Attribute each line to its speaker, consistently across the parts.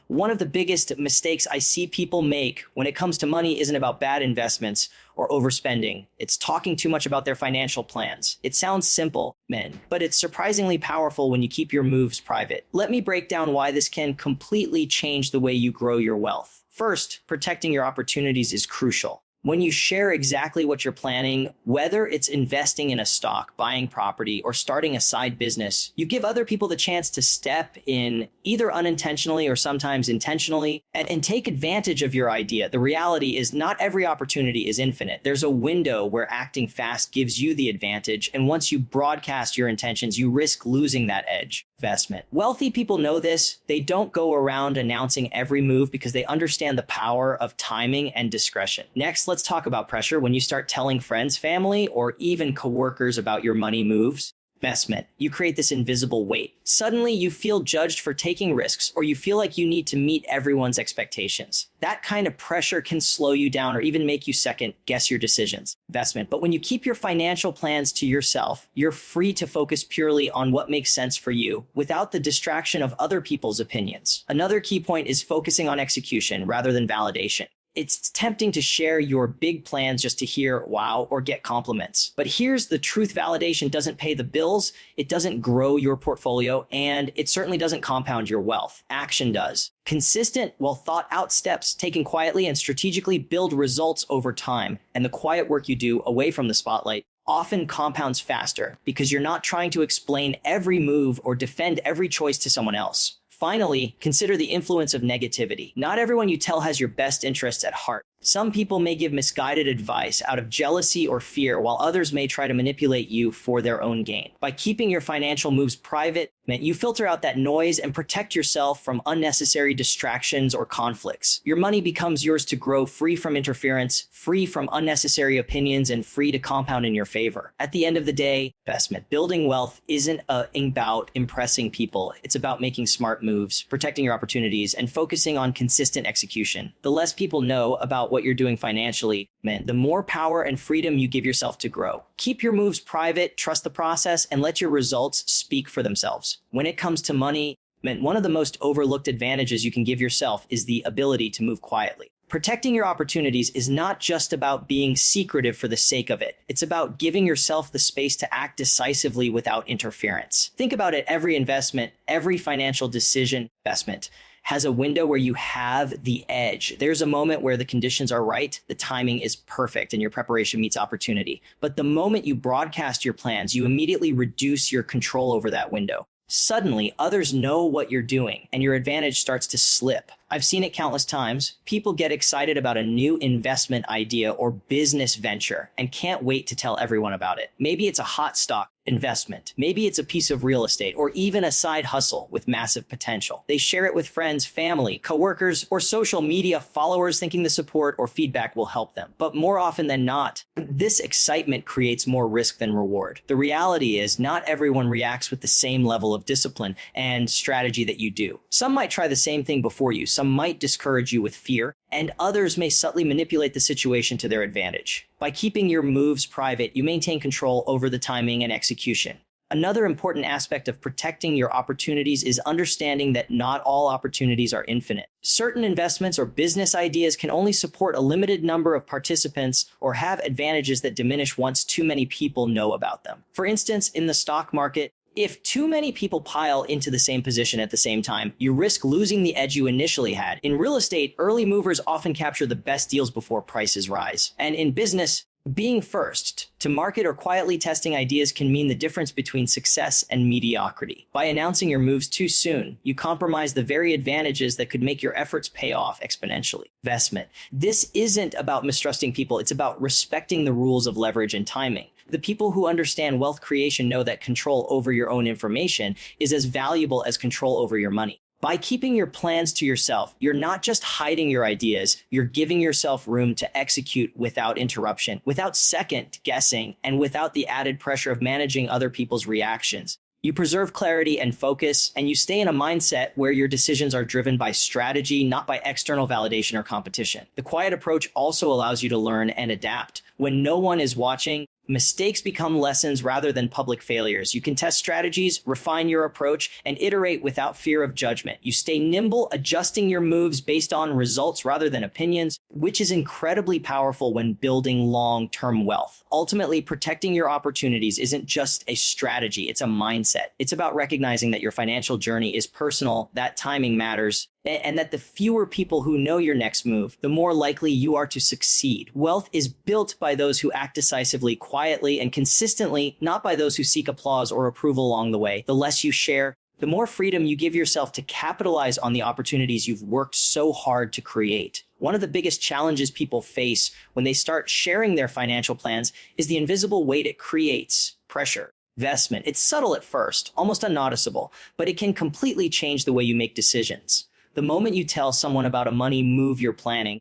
Speaker 1: One of the biggest mistakes I see people make when it comes to money isn't about bad investments or overspending. It's talking too much about their financial plans. It sounds simple, men, but it's surprisingly powerful when you keep your moves private. Let me break down why this can completely change the way you grow your wealth. First, protecting your opportunities is crucial. When you share exactly what you're planning, whether it's investing in a stock, buying property, or starting a side business, you give other people the chance to step in either unintentionally or sometimes intentionally and take advantage of your idea. The reality is not every opportunity is infinite. There's a window where acting fast gives you the advantage, and once you broadcast your intentions, you risk losing that edge. Investment. Wealthy people know this. They don't go around announcing every move because they understand the power of timing and discretion. Next, let's talk about pressure when you start telling friends, family, or even coworkers about your money moves. Investment. You create this invisible weight. Suddenly, you feel judged for taking risks, or you feel like you need to meet everyone's expectations. That kind of pressure can slow you down or even make you second guess your decisions. Investment. But when you keep your financial plans to yourself, you're free to focus purely on what makes sense for you without the distraction of other people's opinions. Another key point is focusing on execution rather than validation. It's tempting to share your big plans just to hear wow or get compliments. But here's the truth: validation doesn't pay the bills, it doesn't grow your portfolio, and it certainly doesn't compound your wealth. Action does. Consistent, well thought out steps taken quietly and strategically build results over time. And the quiet work you do away from the spotlight often compounds faster because you're not trying to explain every move or defend every choice to someone else. Finally, consider the influence of negativity. Not everyone you tell has your best interests at heart. Some people may give misguided advice out of jealousy or fear, while others may try to manipulate you for their own gain. By keeping your financial moves private, you filter out that noise and protect yourself from unnecessary distractions or conflicts. Your money becomes yours to grow, free from interference, free from unnecessary opinions, and free to compound in your favor. At the end of the day, investment, building wealth isn't about impressing people. It's about making smart moves, protecting your opportunities, and focusing on consistent execution. The less people know about what you're doing financially, the more power and freedom you give yourself to grow. Keep your moves private, trust the process, and let your results speak for themselves. When it comes to money, one of the most overlooked advantages you can give yourself is the ability to move quietly. Protecting your opportunities is not just about being secretive for the sake of it. It's about giving yourself the space to act decisively without interference. Think about it: every investment, every financial decision, investment has a window where you have the edge. There's a moment where the conditions are right, the timing is perfect, and your preparation meets opportunity. But the moment you broadcast your plans, you immediately reduce your control over that window. Suddenly, others know what you're doing, and your advantage starts to slip. I've seen it countless times. People get excited about a new investment idea or business venture and can't wait to tell everyone about it. Maybe it's a hot stock investment. Maybe it's a piece of real estate or even a side hustle with massive potential. They share it with friends, family, coworkers, or social media followers, thinking the support or feedback will help them. But more often than not, this excitement creates more risk than reward. The reality is not everyone reacts with the same level of discipline and strategy that you do. Some might try the same thing before you. Some might discourage you with fear, and others may subtly manipulate the situation to their advantage. By keeping your moves private, you maintain control over the timing and execution. Another important aspect of protecting your opportunities is understanding that not all opportunities are infinite. Certain investments or business ideas can only support a limited number of participants or have advantages that diminish once too many people know about them. For instance, in the stock market, if too many people pile into the same position at the same time, you risk losing the edge you initially had. In real estate, early movers often capture the best deals before prices rise. And in business, being first to market or quietly testing ideas can mean the difference between success and mediocrity. By announcing your moves too soon, you compromise the very advantages that could make your efforts pay off exponentially. Investment. This isn't about mistrusting people. It's about respecting the rules of leverage and timing. The people who understand wealth creation know that control over your own information is as valuable as control over your money. By keeping your plans to yourself, you're not just hiding your ideas, you're giving yourself room to execute without interruption, without second guessing, and without the added pressure of managing other people's reactions. You preserve clarity and focus, and you stay in a mindset where your decisions are driven by strategy, not by external validation or competition. The quiet approach also allows you to learn and adapt. When no one is watching, Mistakes become lessons rather than public failures. You can test strategies, refine your approach, and iterate without fear of judgment. You stay nimble, adjusting your moves based on results rather than opinions, which is incredibly powerful when building long-term wealth. Ultimately, protecting your opportunities isn't just a strategy, it's a mindset. It's about recognizing that your financial journey is personal, that timing matters, and that the fewer people who know your next move, the more likely you are to succeed. Wealth is built by those who act decisively, quietly, and consistently, not by those who seek applause or approval along the way. The less you share, the more freedom you give yourself to capitalize on the opportunities you've worked so hard to create. One of the biggest challenges people face when they start sharing their financial plans is the invisible weight it creates: pressure. Investment. It's subtle at first, almost unnoticeable, but it can completely change the way you make decisions. The moment you tell someone about a money move you're planning,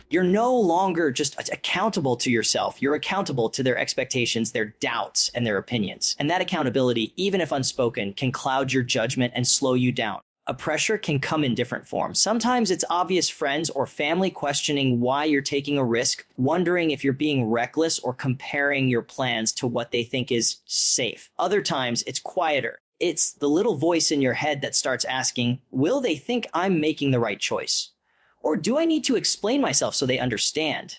Speaker 1: you're no longer just accountable to yourself. You're accountable to their expectations, their doubts, and their opinions. And that accountability, even if unspoken, can cloud your judgment and slow you down. A pressure can come in different forms. Sometimes it's obvious friends or family questioning why you're taking a risk, wondering if you're being reckless, or comparing your plans to what they think is safe. Other times it's quieter. It's the little voice in your head that starts asking, will they think I'm making the right choice? Or do I need to explain myself so they understand?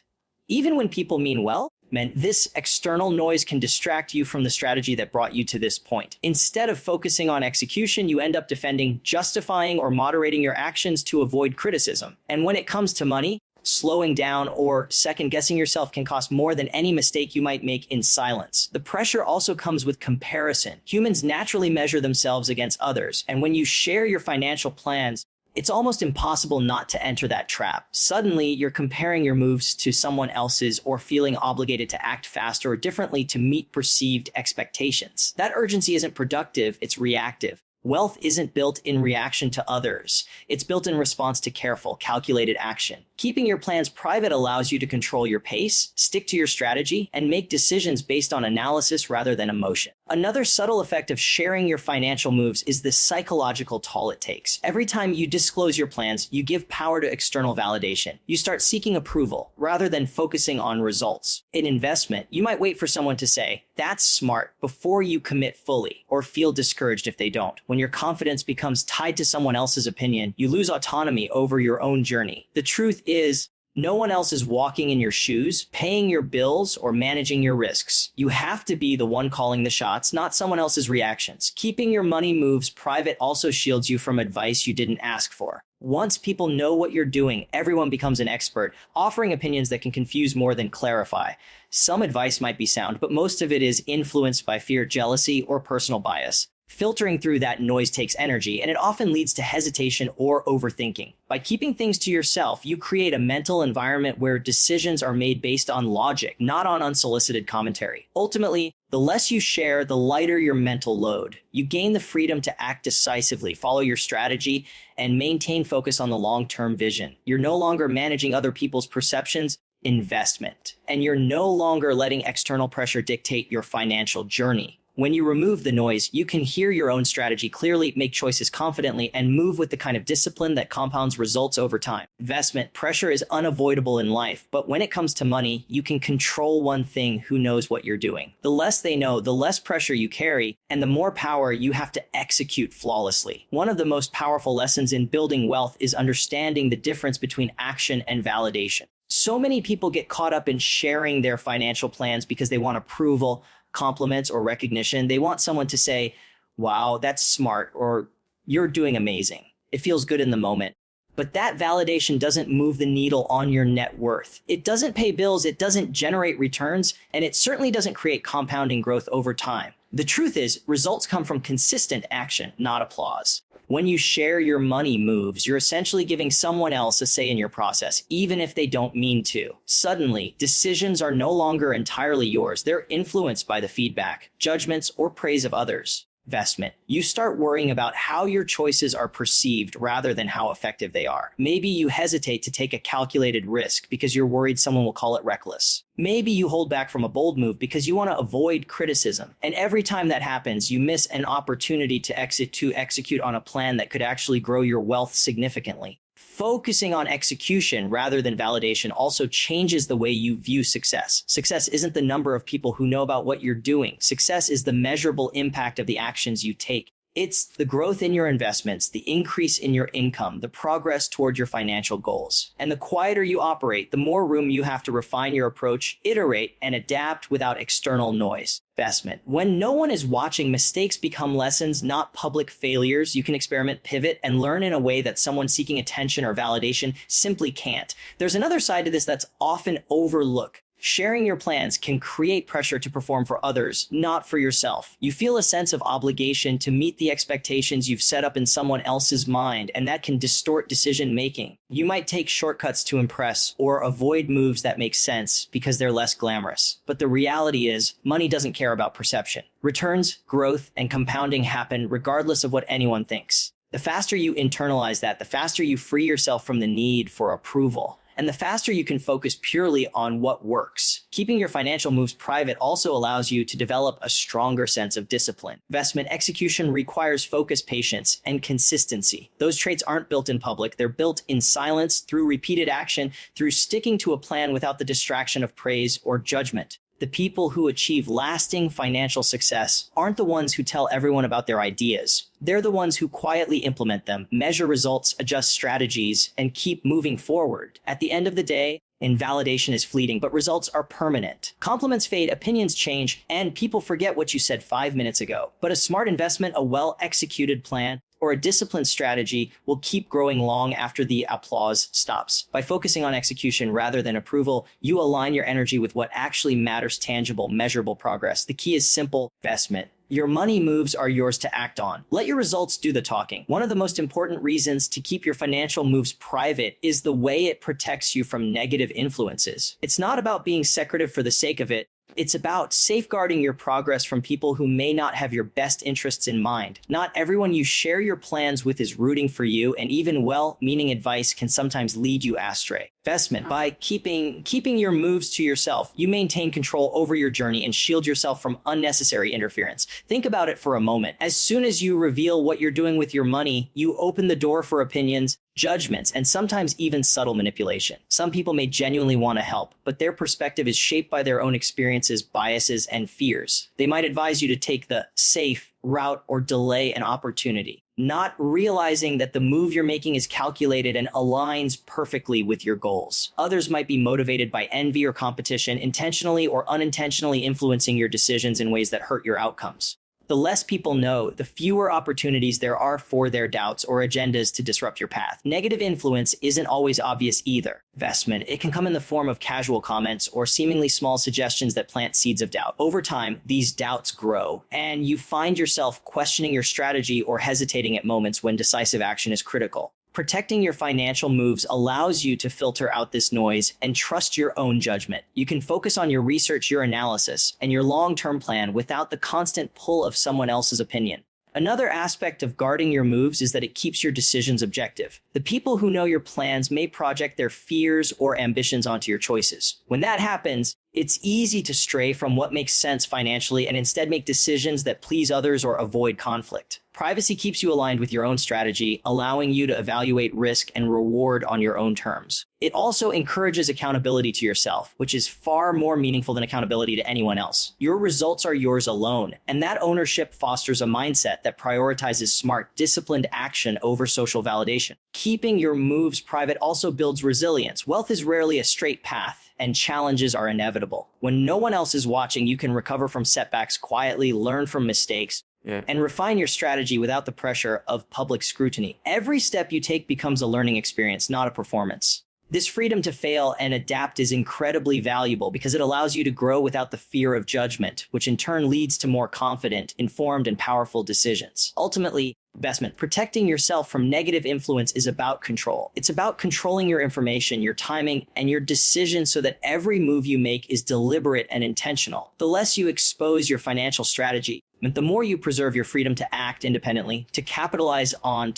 Speaker 1: Even when people mean well, this external noise can distract you from the strategy that brought you to this point. Instead of focusing on execution, you end up defending, justifying, or moderating your actions to avoid criticism. And when it comes to money, slowing down or second-guessing yourself can cost more than any mistake you might make in silence. The pressure also comes with comparison. Humans naturally measure themselves against others, and when you share your financial plans, it's almost impossible not to enter that trap. Suddenly, you're comparing your moves to someone else's or feeling obligated to act faster or differently to meet perceived expectations. That urgency isn't productive, it's reactive. Wealth isn't built in reaction to others. It's built in response to careful, calculated action. Keeping your plans private allows you to control your pace, stick to your strategy, and make decisions based on analysis rather than emotion. Another subtle effect of sharing your financial moves is the psychological toll it takes. Every time you disclose your plans, you give power to external validation. You start seeking approval rather than focusing on results. In investment, you might wait for someone to say, "That's smart," before you commit fully, or feel discouraged if they don't. When your confidence becomes tied to someone else's opinion, you lose autonomy over your own journey. The truth is, no one else is walking in your shoes, paying your bills, or managing your risks. You have to be the one calling the shots, not someone else's reactions. Keeping your money moves private also shields you from advice you didn't ask for. Once people know what you're doing, everyone becomes an expert, offering opinions that can confuse more than clarify. Some advice might be sound, but most of it is influenced by fear, jealousy, or personal bias. Filtering through that noise takes energy, and it often leads to hesitation or overthinking. By keeping things to yourself, you create a mental environment where decisions are made based on logic, not on unsolicited commentary. Ultimately, the less you share, the lighter your mental load. You gain the freedom to act decisively, follow your strategy, and maintain focus on the long-term vision. You're no longer managing other people's perceptions, investment, and you're no longer letting external pressure dictate your financial journey. When you remove the noise, you can hear your own strategy clearly, make choices confidently, and move with the kind of discipline that compounds results over time. Investment pressure is unavoidable in life, but when it comes to money, you can control one thing: who knows what you're doing. The less they know, the less pressure you carry, and the more power you have to execute flawlessly. One of the most powerful lessons in building wealth is understanding the difference between action and validation. So many people get caught up in sharing their financial plans because they want approval, compliments, or recognition. They want someone to say, "Wow, that's smart," or "You're doing amazing." It feels good in the moment. But that validation doesn't move the needle on your net worth. It doesn't pay bills, it doesn't generate returns, and it certainly doesn't create compounding growth over time. The truth is, results come from consistent action, not applause. When you share your money moves, you're essentially giving someone else a say in your process, even if they don't mean to. Suddenly, decisions are no longer entirely yours. They're influenced by the feedback, judgments, or praise of others. Investment. You start worrying about how your choices are perceived rather than how effective they are. Maybe you hesitate to take a calculated risk because you're worried someone will call it reckless. Maybe you hold back from a bold move because you want to avoid criticism. And every time that happens, you miss an opportunity to execute on a plan that could actually grow your wealth significantly. Focusing on execution rather than validation also changes the way you view success. Success isn't the number of people who know about what you're doing. Success is the measurable impact of the actions you take. It's the growth in your investments, the increase in your income, the progress toward your financial goals. And the quieter you operate, the more room you have to refine your approach, iterate, and adapt without external noise. Investment. When no one is watching, mistakes become lessons, not public failures. You can experiment, pivot, and learn in a way that someone seeking attention or validation simply can't. There's another side to this that's often overlooked. Sharing your plans can create pressure to perform for others, not for yourself. You feel a sense of obligation to meet the expectations you've set up in someone else's mind, and that can distort decision making. You might take shortcuts to impress or avoid moves that make sense because they're less glamorous. But the reality is, money doesn't care about perception. Returns, growth, and compounding happen regardless of what anyone thinks. The faster you internalize that, the faster you free yourself from the need for approval. And the faster you can focus purely on what works. Keeping your financial moves private also allows you to develop a stronger sense of discipline. Investment execution requires focus, patience, and consistency. Those traits aren't built in public. They're built in silence, through repeated action, through sticking to a plan without the distraction of praise or judgment. The people who achieve lasting financial success aren't the ones who tell everyone about their ideas. They're the ones who quietly implement them, measure results, adjust strategies, and keep moving forward. At the end of the day, invalidation is fleeting, but results are permanent. Compliments fade, opinions change, and people forget what you said 5 minutes ago. But a smart investment, a well-executed plan, or a disciplined strategy will keep growing long after the applause stops. By focusing on execution rather than approval, you align your energy with what actually matters: tangible, measurable progress. The key is simple: investment. Your money moves are yours to act on. Let your results do the talking. One of the most important reasons to keep your financial moves private is the way it protects you from negative influences. It's not about being secretive for the sake of it. It's about safeguarding your progress from people who may not have your best interests in mind. Not everyone you share your plans with is rooting for you, and even well-meaning advice can sometimes lead you astray. Investment. By keeping your moves to yourself, you maintain control over your journey and shield yourself from unnecessary interference. Think about it for a moment. As soon as you reveal what you're doing with your money, you open the door for opinions, judgments, and sometimes even subtle manipulation. Some people may genuinely want to help, but their perspective is shaped by their own experiences, biases, and fears. They might advise you to take the safe route or delay an opportunity, not realizing that the move you're making is calculated and aligns perfectly with your goals. Others might be motivated by envy or competition, intentionally or unintentionally influencing your decisions in ways that hurt your outcomes. The less people know, the fewer opportunities there are for their doubts or agendas to disrupt your path. Negative influence isn't always obvious either. Investment. It can come in the form of casual comments or seemingly small suggestions that plant seeds of doubt. Over time, these doubts grow, and you find yourself questioning your strategy or hesitating at moments when decisive action is critical. Protecting your financial moves allows you to filter out this noise and trust your own judgment. You can focus on your research, your analysis, and your long-term plan without the constant pull of someone else's opinion. Another aspect of guarding your moves is that it keeps your decisions objective. The people who know your plans may project their fears or ambitions onto your choices. When that happens, it's easy to stray from what makes sense financially and instead make decisions that please others or avoid conflict. Privacy keeps you aligned with your own strategy, allowing you to evaluate risk and reward on your own terms. It also encourages accountability to yourself, which is far more meaningful than accountability to anyone else. Your results are yours alone, and that ownership fosters a mindset that prioritizes smart, disciplined action over social validation. Keeping your moves private also builds resilience. Wealth is rarely a straight path, and challenges are inevitable. When no one else is watching, you can recover from setbacks quietly, learn from mistakes, and refine your strategy without the pressure of public scrutiny. Every step you take becomes a learning experience, not a performance. This freedom to fail and adapt is incredibly valuable because it allows you to grow without the fear of judgment, which in turn leads to more confident, informed, and powerful decisions. Ultimately, investment. Protecting yourself from negative influence is about control. It's about controlling your information, your timing, and your decisions so that every move you make is deliberate and intentional. The less you expose your financial strategy, the more you preserve your freedom to act independently, to capitalize on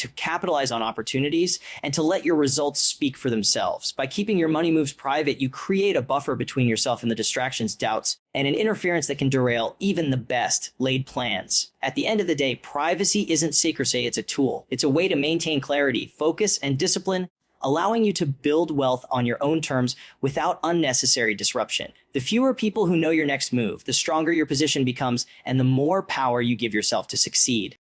Speaker 1: opportunities, and to let your results speak for themselves. By keeping your money moves private, you create a buffer between yourself and the distractions, doubts, and an interference that can derail even the best laid plans. At the end of the day, privacy isn't secrecy, it's a tool. It's a way to maintain clarity, focus, and discipline, allowing you to build wealth on your own terms without unnecessary disruption. The fewer people who know your next move, the stronger your position becomes and the more power you give yourself to succeed.